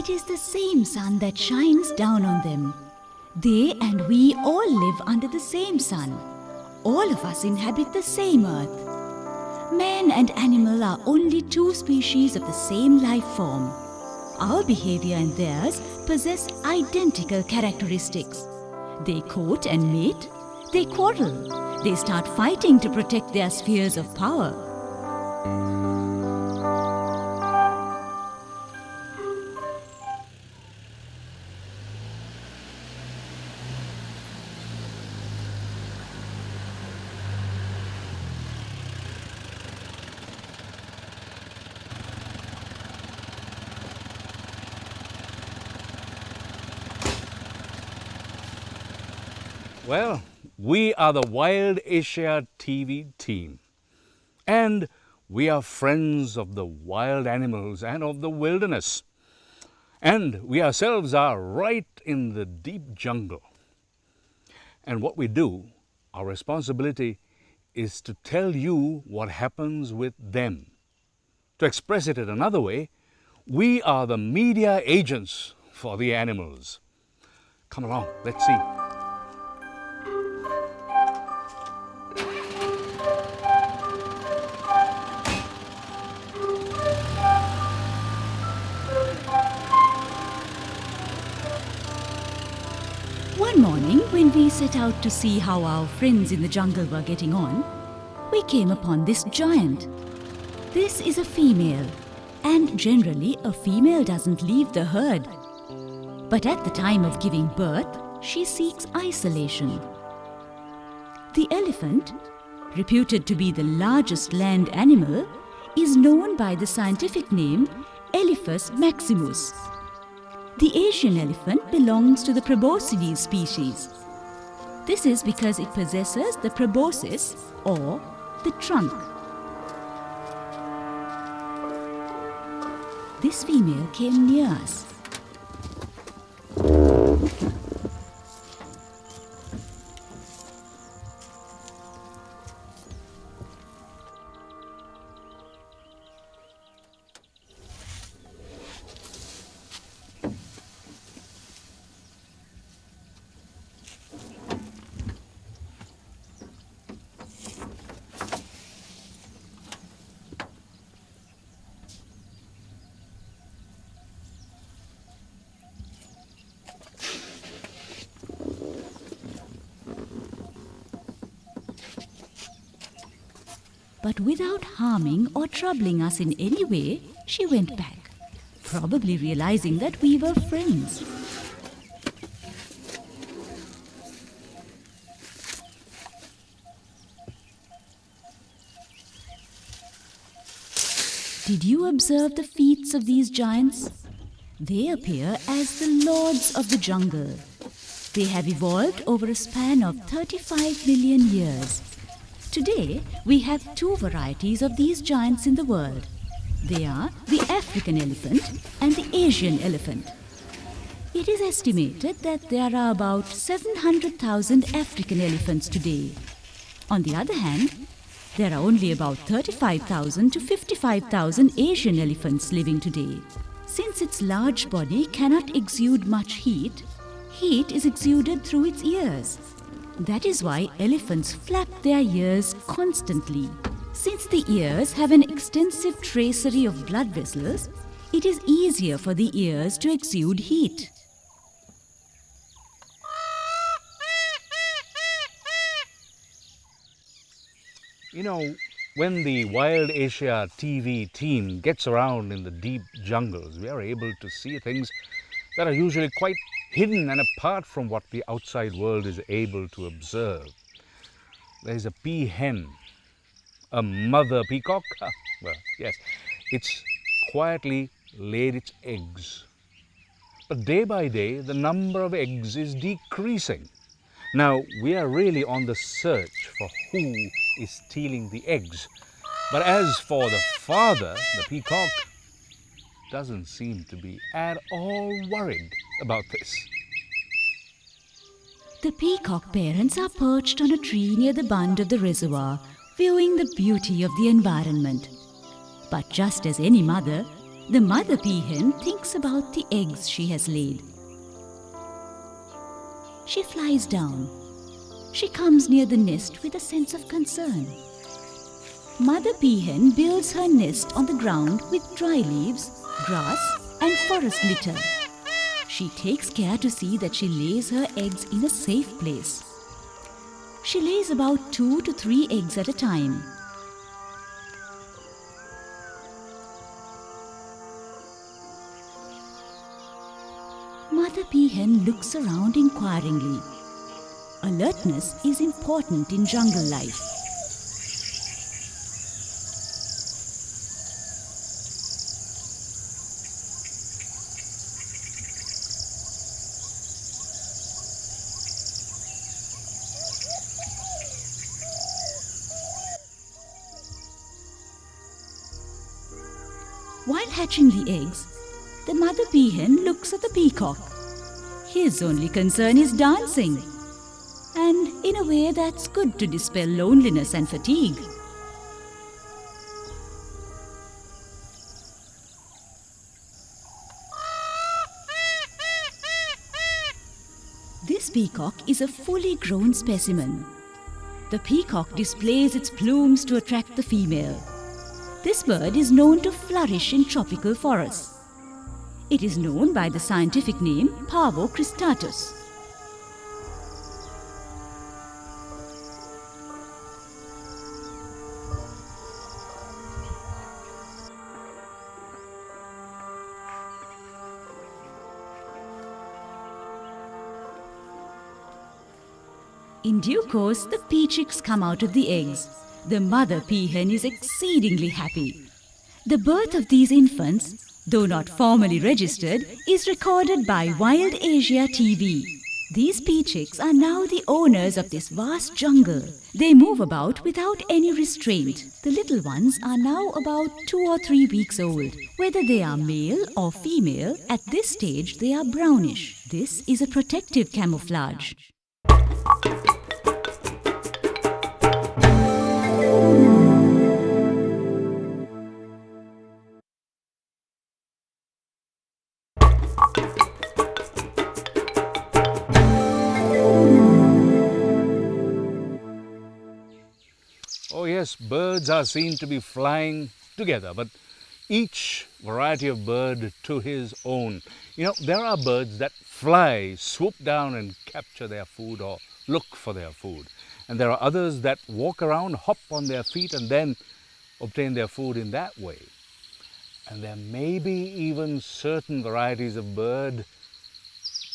it is the same sun that shines down on them. They and we all live under the same sun. All of us inhabit the same earth. Man and animal are only two species of the same life form. Our behavior and theirs possess identical characteristics. They court and mate. They quarrel. They start fighting to protect their spheres of power. Well, we are the Wild Asia TV team, and we are friends of the wild animals and of the wilderness. And we ourselves are right in the deep jungle. And what we do, our responsibility, is to tell you what happens with them. To express it in another way, we are the media agents for the animals. Come along, let's see. One morning, when we set out to see how our friends in the jungle were getting on, we came upon this giant. This is a female, and generally a female doesn't leave the herd. But at the time of giving birth, she seeks isolation. The elephant, reputed to be the largest land animal, is known by the scientific name Elephas maximus. The Asian elephant belongs to the Proboscides species. This is because it possesses the proboscis, or the trunk. This female came near us. But without harming or troubling us in any way, she went back, probably realizing that we were friends. Did you observe the feats of these giants? They appear as the lords of the jungle. They have evolved over a span of 35 million years. Today, we have two varieties of these giants in the world. They are the African elephant and the Asian elephant. It is estimated that there are about 700,000 African elephants today. On the other hand, there are only about 35,000 to 55,000 Asian elephants living today. Since its large body cannot exude much heat, heat is exuded through its ears. That is why elephants flap their ears constantly. Since the ears have an extensive tracery of blood vessels, it is easier for the ears to exude heat. You know, when the Wild Asia TV team gets around in the deep jungles, we are able to see things that are usually quite hidden and apart from what the outside world is able to observe. There is a peahen, a mother peacock. Well, yes, it's quietly laid its eggs. But day by day, the number of eggs is decreasing. Now, we are really on the search for who is stealing the eggs. But as for the father, the peacock, doesn't seem to be at all worried about this. The peacock parents are perched on a tree near the bund of the reservoir, viewing the beauty of the environment. But just as any mother, The mother peahen thinks about the eggs she has laid. She flies down. She comes near the nest with a sense of concern. Mother peahen builds her nest on the ground with dry leaves, grass, and forest litter. She takes care to see that she lays her eggs in a safe place. She lays about 2 to 3 eggs at a time. Mother peahen looks around inquiringly. Alertness is important in jungle life. While hatching the eggs, the mother peahen looks at the peacock. His only concern is dancing. And in a way that's good to dispel loneliness and fatigue. This peacock is a fully grown specimen. The peacock displays its plumes to attract the female. This bird is known to flourish in tropical forests. It is known by the scientific name Pavo cristatus. In due course, the pea chicks come out of the eggs. The mother peahen is exceedingly happy. The birth of these infants, though not formally registered, is recorded by Wild Asia TV. These pea chicks are now the owners of this vast jungle. They move about without any restraint. The little ones are now about 2 or 3 weeks old. Whether they are male or female, at this stage they are brownish. This is a protective camouflage. Oh yes, birds are seen to be flying together, but each variety of bird to his own. You know, there are birds that fly, swoop down and capture their food or look for their food. And there are others that walk around, hop on their feet and then obtain their food in that way. And there may be even certain varieties of bird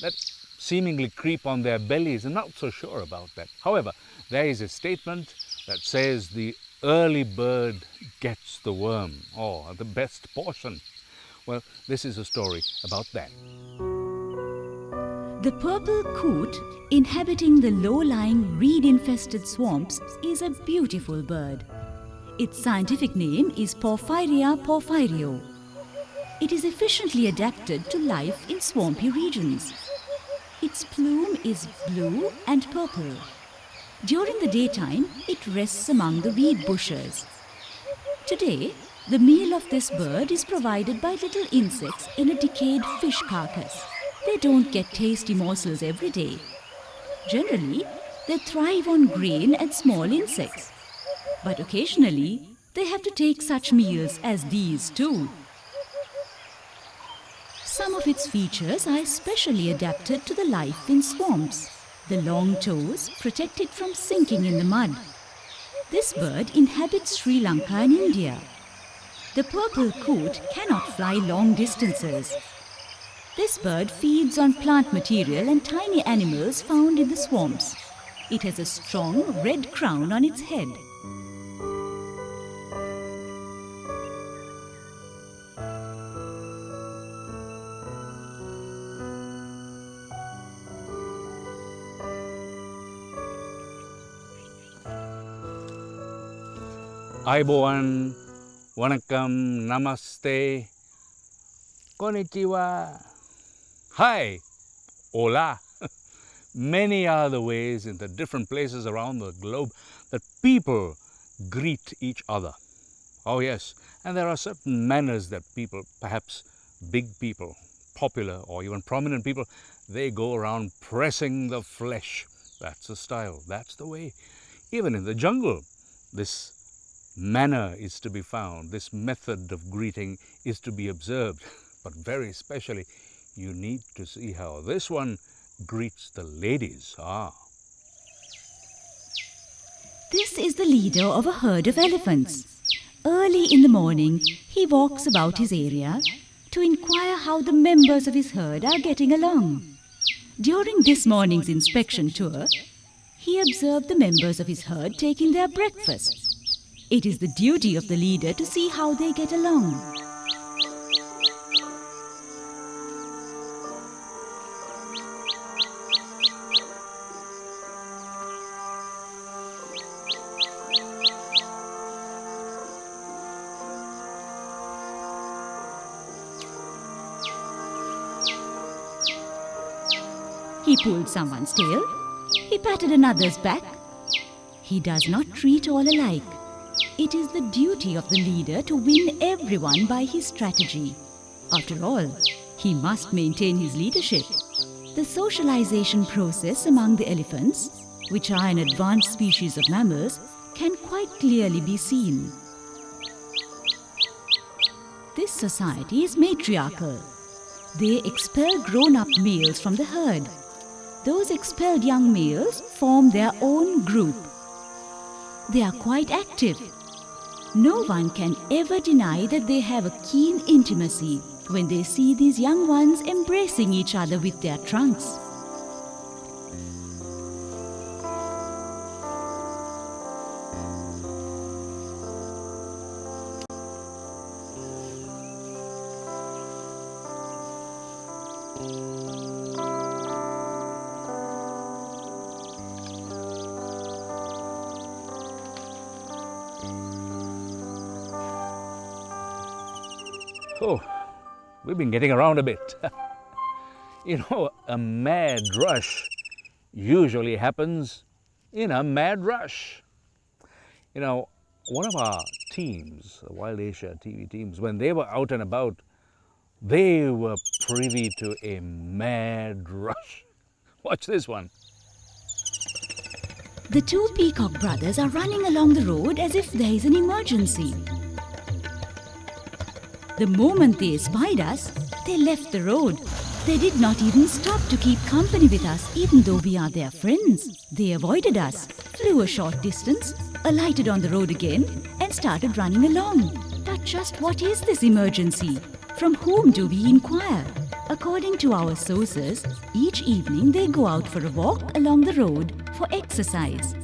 that seemingly creep on their bellies. I'm not so sure about that. However, there is a statement that says the early bird gets the worm, or the best portion. Well, this is a story about that. The purple coot, inhabiting the low-lying reed-infested swamps, is a beautiful bird. Its scientific name is Porphyria porphyrio. It is efficiently adapted to life in swampy regions. Its plume is blue and purple. During the daytime, it rests among the reed bushes. Today, the meal of this bird is provided by little insects in a decayed fish carcass. They don't get tasty morsels every day. Generally, they thrive on grain and small insects. But occasionally, they have to take such meals as these too. Some of its features are especially adapted to the life in swamps. The long toes protect it from sinking in the mud. This bird inhabits Sri Lanka and India. The purple coot cannot fly long distances. This bird feeds on plant material and tiny animals found in the swamps. It has a strong red crown on its head. Aiboan, Vanakkam, Namaste, Konnichiwa, Hi, Hola. Many are the ways in the different places around the globe that people greet each other. Oh, yes. And there are certain manners that people, perhaps big people, popular or even prominent people, they go around pressing the flesh. That's the style. That's the way. Even in the jungle, this manner is to be found. This method of greeting is to be observed. But very especially, you need to see how this one greets the ladies. This is the leader of a herd of elephants. Early in the morning, he walks about his area to inquire how the members of his herd are getting along. During this morning's inspection tour, he observed the members of his herd taking their breakfast. It is the duty of the leader to see how they get along. He pulled someone's tail. He patted another's back. He does not treat all alike. It is the duty of the leader to win everyone by his strategy. After all, he must maintain his leadership. The socialization process among the elephants, which are an advanced species of mammals, can quite clearly be seen. This society is matriarchal. They expel grown-up males from the herd. Those expelled young males form their own group. They are quite active. No one can ever deny that they have a keen intimacy when they see these young ones embracing each other with their trunks. Oh, we've been getting around a bit. A mad rush usually happens in a mad rush. One of our teams, the Wild Asia TV teams, when they were out and about, they were privy to a mad rush. Watch this one. The two Peacock brothers are running along the road as if there is an emergency. The moment they spied us, they left the road. They did not even stop to keep company with us, even though we are their friends. They avoided us, flew a short distance, alighted on the road again, and started running along. But just what is this emergency? From whom do we inquire? According to our sources, each evening they go out for a walk along the road for exercise.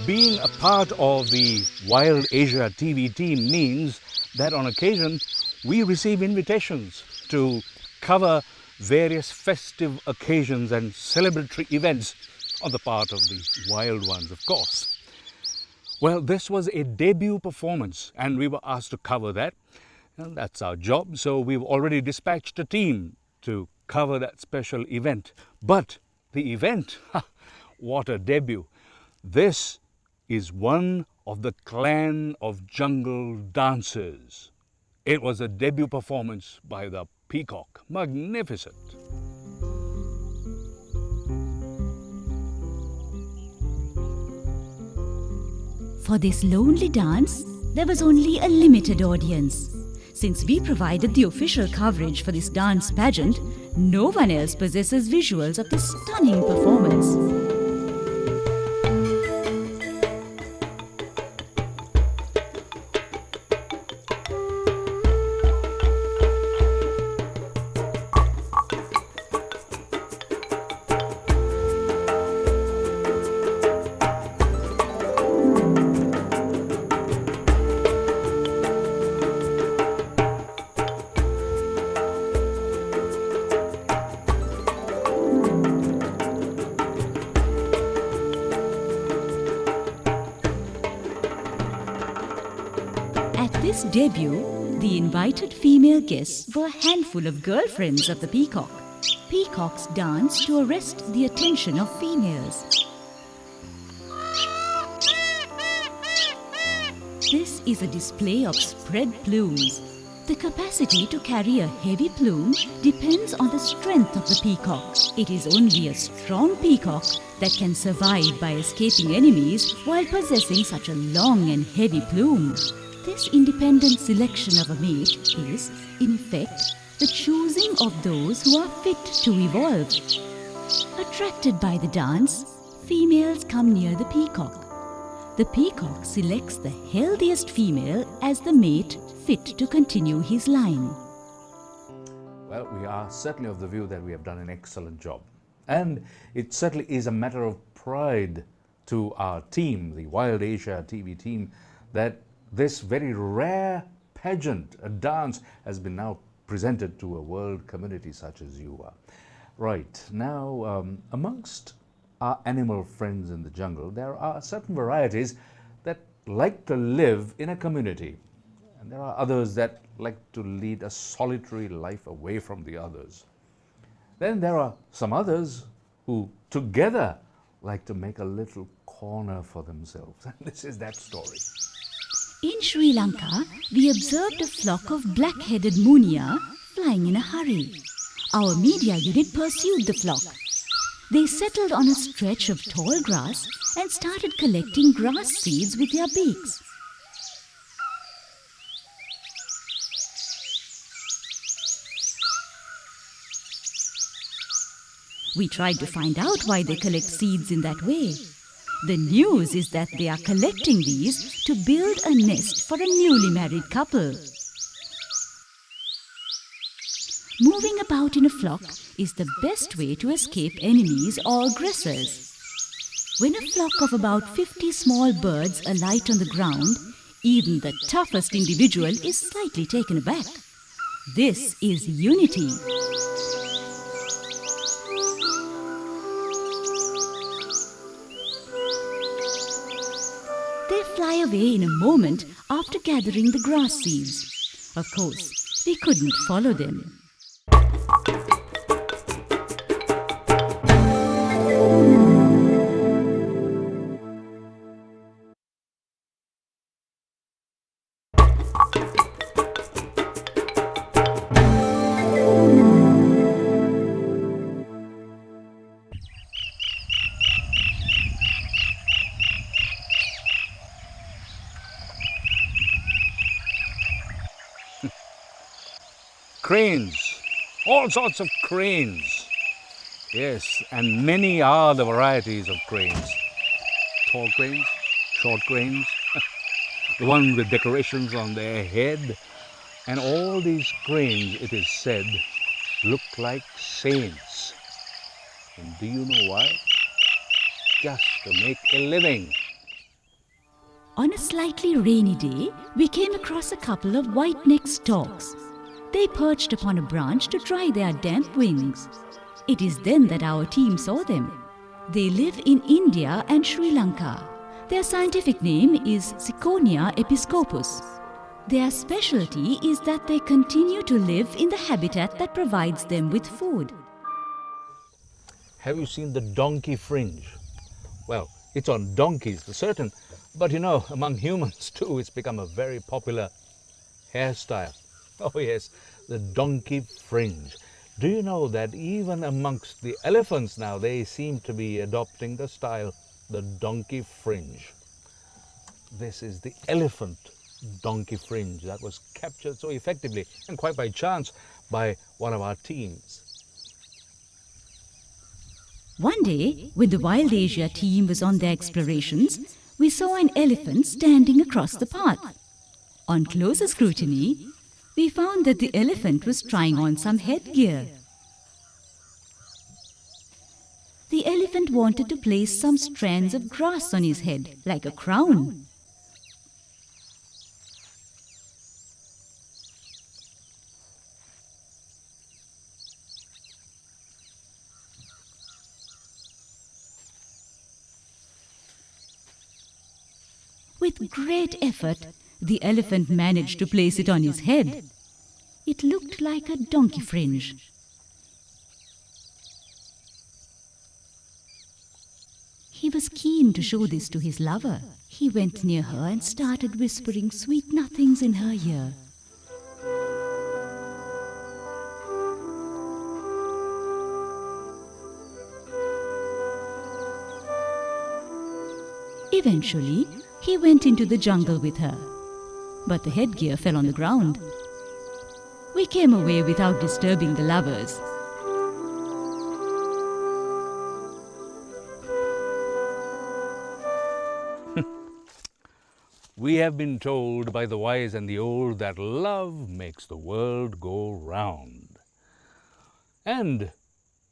Being a part of the Wild Asia TV team means that on occasion we receive invitations to cover various festive occasions and celebratory events on the part of the wild ones, of course. Well, this was a debut performance and we were asked to cover that. And that's our job, so we've already dispatched a team to cover that special event. But the event, what a debut. This is one of the clan of jungle dancers. It was a debut performance by the Peacock. Magnificent. For this lonely dance, there was only a limited audience. Since we provided the official coverage for this dance pageant, no one else possesses visuals of this stunning performance. At this debut, the invited female guests were a handful of girlfriends of the peacock. Peacocks dance to arrest the attention of females. This is a display of spread plumes. The capacity to carry a heavy plume depends on the strength of the peacock. It is only a strong peacock that can survive by escaping enemies while possessing such a long and heavy plume. This independent selection of a mate is, in effect, the choosing of those who are fit to evolve. Attracted by the dance, females come near the peacock. The peacock selects the healthiest female as the mate fit to continue his line. Well, we are certainly of the view that we have done an excellent job. And it certainly is a matter of pride to our team, the Wild Asia TV team, that this very rare pageant, a dance, has been now presented to a world community such as you are. Right, now amongst our animal friends in the jungle, there are certain varieties that like to live in a community. And there are others that like to lead a solitary life away from the others. Then there are some others who together like to make a little corner for themselves. And this is that story. In Sri Lanka, we observed a flock of black-headed munia flying in a hurry. Our media unit pursued the flock. They settled on a stretch of tall grass and started collecting grass seeds with their beaks. We tried to find out why they collect seeds in that way. The news is that they are collecting these to build a nest for a newly married couple. Moving about in a flock is the best way to escape enemies or aggressors. When a flock of about 50 small birds alight on the ground, even the toughest individual is slightly taken aback. This is unity. They fly away in a moment after gathering the grass seeds. Of course, we couldn't follow them. Cranes, all sorts of cranes. Yes, and many are the varieties of cranes. Tall cranes, short cranes, the one with decorations on their head. And all these cranes, it is said, look like saints. And do you know why? Just to make a living. On a slightly rainy day, we came across a couple of white-necked storks. They perched upon a branch to dry their damp wings. It is then that our team saw them. They live in India and Sri Lanka. Their scientific name is Ciconia episcopus. Their specialty is that they continue to live in the habitat that provides them with food. Have you seen the donkey fringe? Well, it's on donkeys for certain, but you know, among humans too, it's become a very popular hairstyle. Oh yes, the donkey fringe. Do you know that even amongst the elephants now, they seem to be adopting the style, the donkey fringe. This is the elephant donkey fringe that was captured so effectively and quite by chance by one of our teams. One day, when the Wild Asia team was on their explorations, we saw an elephant standing across the path. On closer scrutiny, we found that the elephant was trying on some headgear. The elephant wanted to place some strands of grass on his head, like a crown. With great effort, the elephant managed to place it on his head. It looked like a donkey fringe. He was keen to show this to his lover. He went near her and started whispering sweet nothings in her ear. Eventually, he went into the jungle with her, but the headgear fell on the ground. We came away without disturbing the lovers. We have been told by the wise and the old that love makes the world go round. And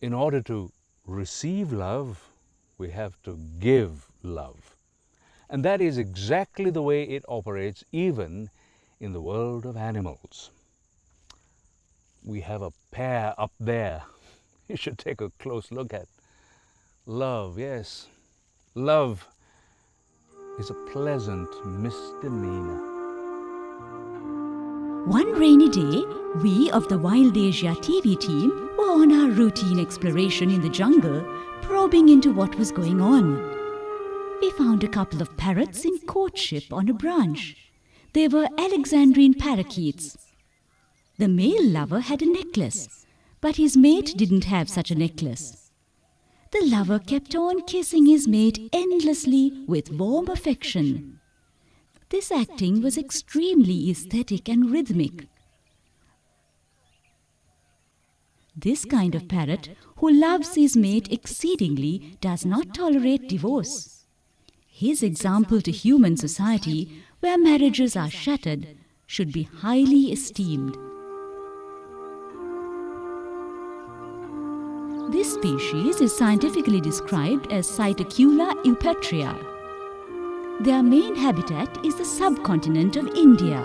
in order to receive love, we have to give love. And that is exactly the way it operates even in the world of animals. We have a pair up there you should take a close look at. Love, yes, love is a pleasant misdemeanor. One rainy day, we of the Wild Asia TV team were on our routine exploration in the jungle, probing into what was going on. We found a couple of parrots in courtship on a branch. They were Alexandrine parakeets. The male lover had a necklace, but his mate didn't have such a necklace. The lover kept on kissing his mate endlessly with warm affection. This acting was extremely aesthetic and rhythmic. This kind of parrot, who loves his mate exceedingly, does not tolerate divorce. His example to human society, where marriages are shattered, should be highly esteemed. This species is scientifically described as Cytocula eupatria. Their main habitat is the subcontinent of India.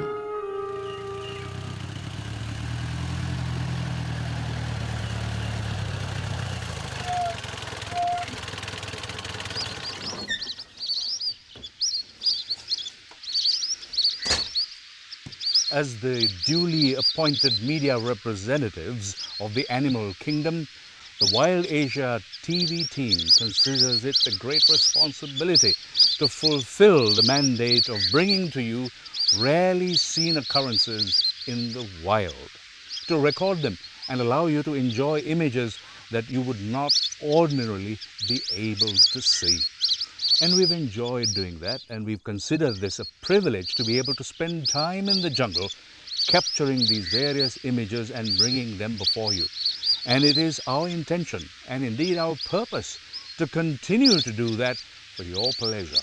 As the duly appointed media representatives of the animal kingdom, the Wild Asia TV team considers it a great responsibility to fulfill the mandate of bringing to you rarely seen occurrences in the wild, to record them and allow you to enjoy images that you would not ordinarily be able to see. And we've enjoyed doing that, and we've considered this a privilege to be able to spend time in the jungle capturing these various images and bringing them before you. And it is our intention, and indeed our purpose, to continue to do that for your pleasure.